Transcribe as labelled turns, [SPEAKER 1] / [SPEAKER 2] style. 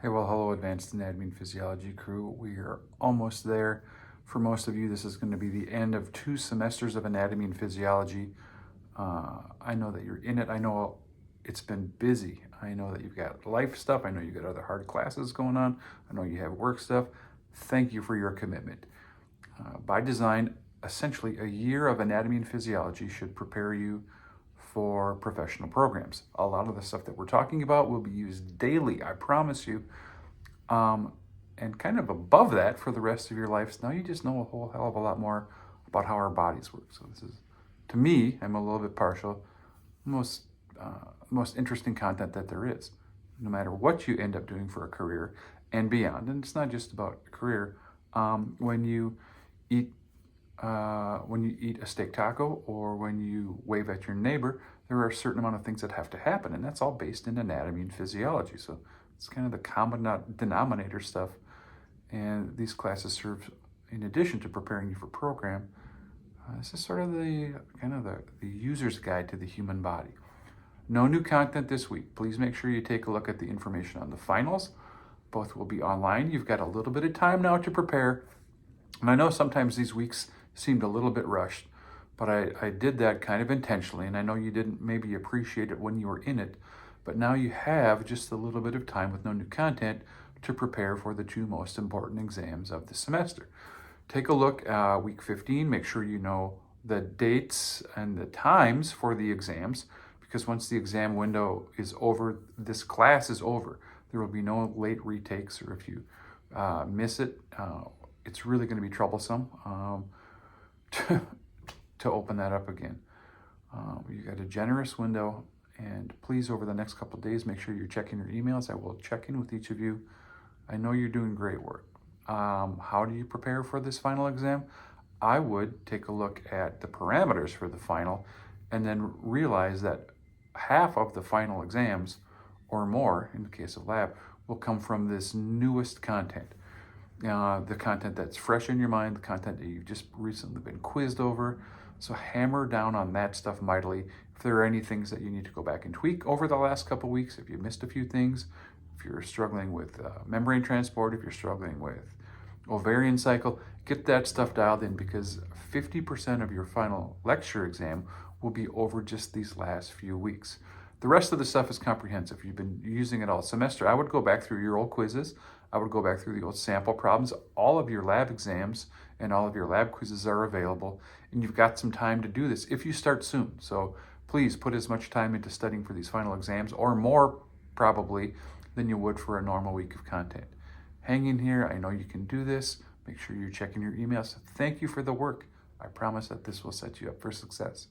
[SPEAKER 1] Hey, well, hello, Advanced Anatomy and Physiology crew. We are almost there. For most of you, this is going to be the end of 2 semesters of anatomy and physiology. I know that you're in it. I know it's been busy. I know that you've got life stuff. I know you've got other hard classes going on. I know you have work stuff. Thank you for your commitment. By design, essentially, a year of anatomy and physiology should prepare you for professional programs. A lot of the stuff that we're talking about will be used daily, I promise you. And kind of above that for the rest of your life, now you just know a whole hell of a lot more about how our bodies work. So this is, to me, I'm a little bit partial, most interesting content that there is, no matter what you end up doing for a career and beyond. And it's not just about a career. When you eat a steak taco or when you wave at your neighbor, there are a certain amount of things that have to happen, and that's all based in anatomy and physiology. So it's kind of the common denominator stuff, and these classes serve, in addition to preparing you for program, this is sort of the user's guide to the human body. No new content this week. Please make sure you take a look at the information on the finals. Both will be online. You've got a little bit of time now to prepare. And I know sometimes these weeks seemed a little bit rushed, but I did that kind of intentionally, and I know you didn't maybe appreciate it when you were in it, but now you have just a little bit of time with no new content to prepare for the 2 most important exams of the semester. Take a look week 15, make sure you know the dates and the times for the exams, because once the exam window is over, this class is over. There will be no late retakes, or if you miss it, it's really going to be troublesome to open that up again. You got a generous window, and please, over the next couple of days, make sure you're checking your emails. I will check in with each of you. I know you're doing great work. How do you prepare for this final exam? I would take a look at the parameters for the final and then realize that half of the final exams or more, in the case of lab, will come from this newest content. The content that's fresh in your mind, the content that you've just recently been quizzed over. So hammer down on that stuff mightily. If there are any things that you need to go back and tweak over the last couple weeks, if you missed a few things, if you're struggling with membrane transport, if you're struggling with ovarian cycle, get that stuff dialed in, because 50% of your final lecture exam will be over just these last few weeks. The rest of the stuff is comprehensive. You've been using it all semester. I would go back through your old quizzes. I would go back through the old sample problems. All of your lab exams and all of your lab quizzes are available, and you've got some time to do this if you start soon. So please put as much time into studying for these final exams, or more probably, than you would for a normal week of content. Hang in here. I know you can do this. Make sure you're checking your emails. Thank you for the work. I promise that this will set you up for success.